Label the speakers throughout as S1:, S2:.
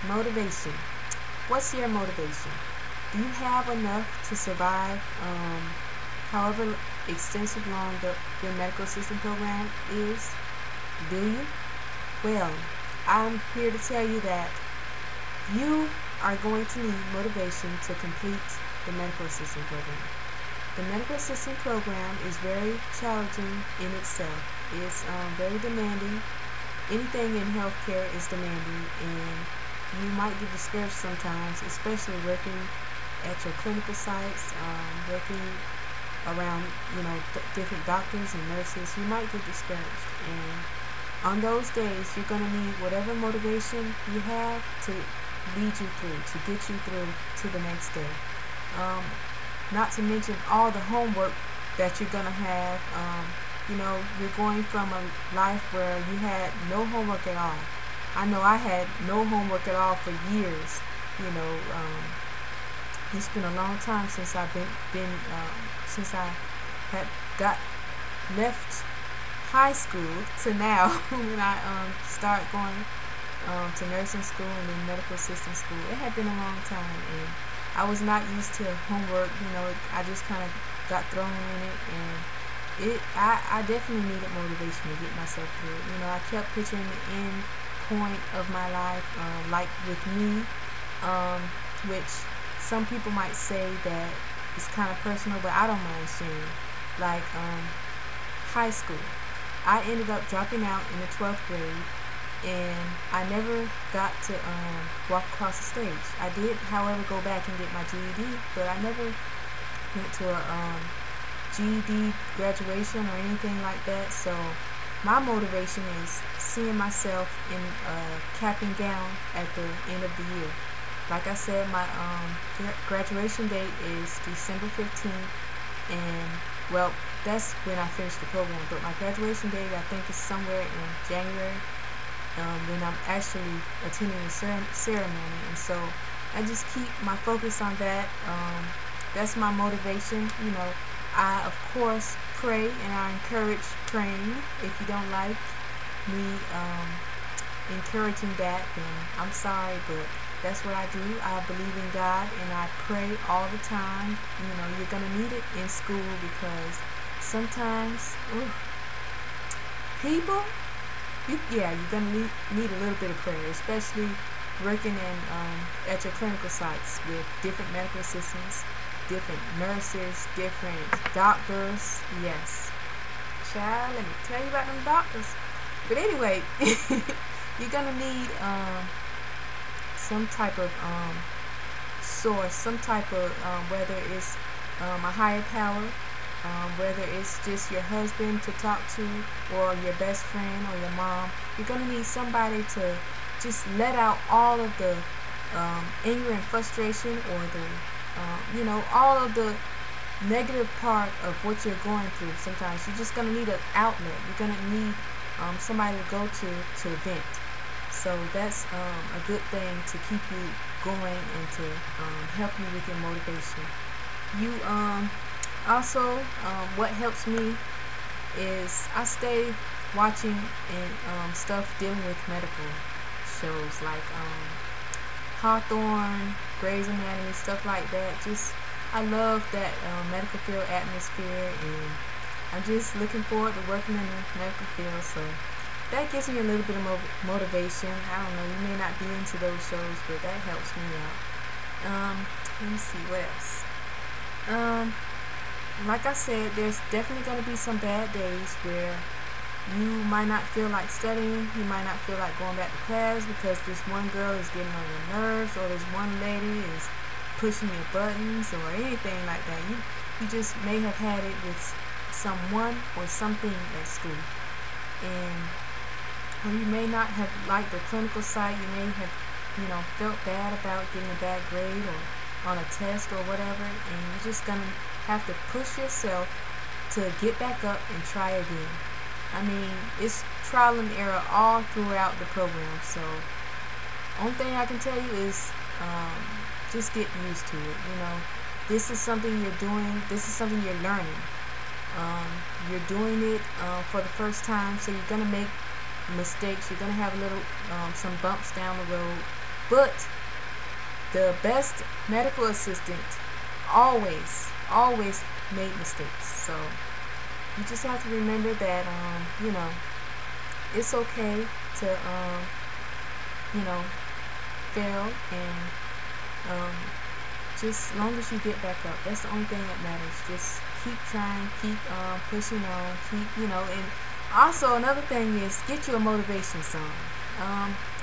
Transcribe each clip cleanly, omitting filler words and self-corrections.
S1: Motivation. What's your motivation? Do you have enough to survive however extensive long your medical assistant program is? Do you? Well, I'm here to tell you that you are going to need motivation to complete the medical assistant program. The medical assistant program is very challenging in itself. It's very demanding. Anything in healthcare is demanding, and you might get discouraged sometimes, especially working at your clinical sites, working around different doctors and nurses. You might get discouraged, and on those days you're going to need whatever motivation you have to lead you through, to get you through to the next day. Not to mention all the homework that you're going to have. You're going from a life where you had no homework at all. I know I had no homework at all for years. It's been a long time since I've since I had left high school to now when I start going to nursing school and then medical assistant school. It had been a long time, and I was not used to homework. I just kind of got thrown in it, and I definitely needed motivation to get myself through it. I kept picturing the end point of my life, like with me, which some people might say that it's kind of personal, but I don't mind sharing. Like high school, I ended up dropping out in the 12th grade, and I never got to walk across the stage. I did, however, go back and get my GED, but I never went to a GED graduation or anything like that. So my motivation is seeing myself in a cap and gown at the end of the year. Like I said, my graduation date is December 15th, and well, that's when I finished the program, but my graduation date I think is somewhere in January, when I'm actually attending the ceremony. And so I just keep my focus on that. That's my motivation. I of course pray, and I encourage praying. If you don't like me encouraging that, then I'm sorry, but that's what I do. I believe in God, and I pray all the time. You're gonna need it in school, because sometimes you're gonna need a little bit of prayer, especially working in at your clinical sites with different medical assistants, different nurses, different doctors. Yes, child, let me tell you about them doctors. But anyway, you're gonna need some type of source, some type of whether it's a higher power, whether it's just your husband to talk to, or your best friend, or your mom. You're gonna need somebody to just let out all of the anger and frustration, or the all of the negative part of what you're going through. Sometimes you're just gonna need an outlet. You're gonna need somebody to go to vent. So that's a good thing to keep you going and to help you with your motivation. You also, what helps me is I stay watching and stuff dealing with medical shows like Hawthorne, Grey's Anatomy, stuff like that. I love that medical field atmosphere, and I'm just looking forward to working in the medical field. So that gives me a little bit of motivation. I don't know, you may not be into those shows, but that helps me out. Let me see, what else? Like I said, there's definitely going to be some bad days where you might not feel like studying, you might not feel like going back to class because this one girl is getting on your nerves, or this one lady is pushing your buttons, or anything like that. You just may have had it with someone or something at school, and or you may not have liked the clinical site. You may have felt bad about getting a bad grade or on a test or whatever, and you're just gonna have to push yourself to get back up and try again. I mean, it's trial and error all throughout the program. So only thing I can tell you is just get used to it. This is something you're doing, this is something you're learning. You're doing it for the first time, so you're gonna make mistakes. You're gonna have some bumps down the road, But the best medical assistant always made mistakes. So you just have to remember that, it's okay to, fail, and just as long as you get back up, that's the only thing that matters. Just keep trying, keep pushing on, and also another thing is get you a motivation song.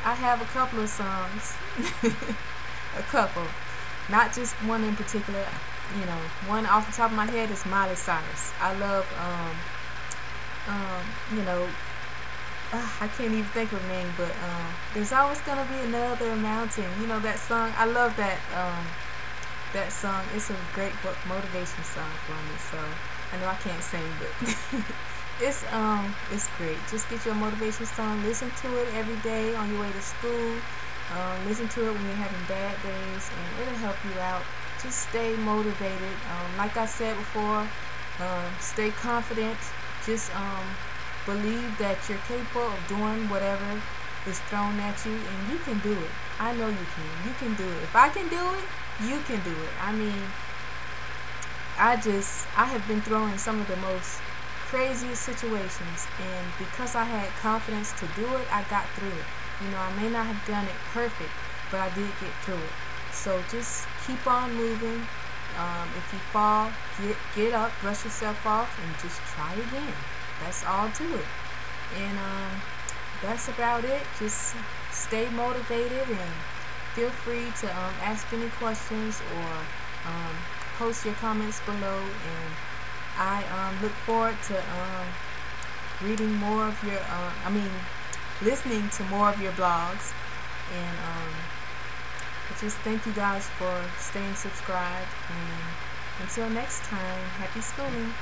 S1: I have a couple of songs, a couple, not just one in particular. One off the top of my head is Miley Cyrus. I love, I can't even think of her name, but there's always gonna be another mountain. That song. I love that song. It's a great motivation song for me. So I know I can't sing, but it's great. Just get your motivation song. Listen to it every day on your way to school. Listen to it when you're having bad days, and it'll help you out. Just stay motivated. Like I said before, stay confident. Just believe that you're capable of doing whatever is thrown at you, and you can do it. I know you can. You can do it. If I can do it, you can do it. I mean, I have been thrown in some of the most craziest situations, and because I had confidence to do it, I got through it. I may not have done it perfect, but I did get through it. So just keep on moving. If you fall, get up, brush yourself off, and just try again. That's all to it. And that's about it. Just stay motivated, and feel free to ask any questions, or post your comments below. And I look forward to reading more of your, listening to more of your blogs. And I just thank you guys for staying subscribed. And until next time, happy schooling.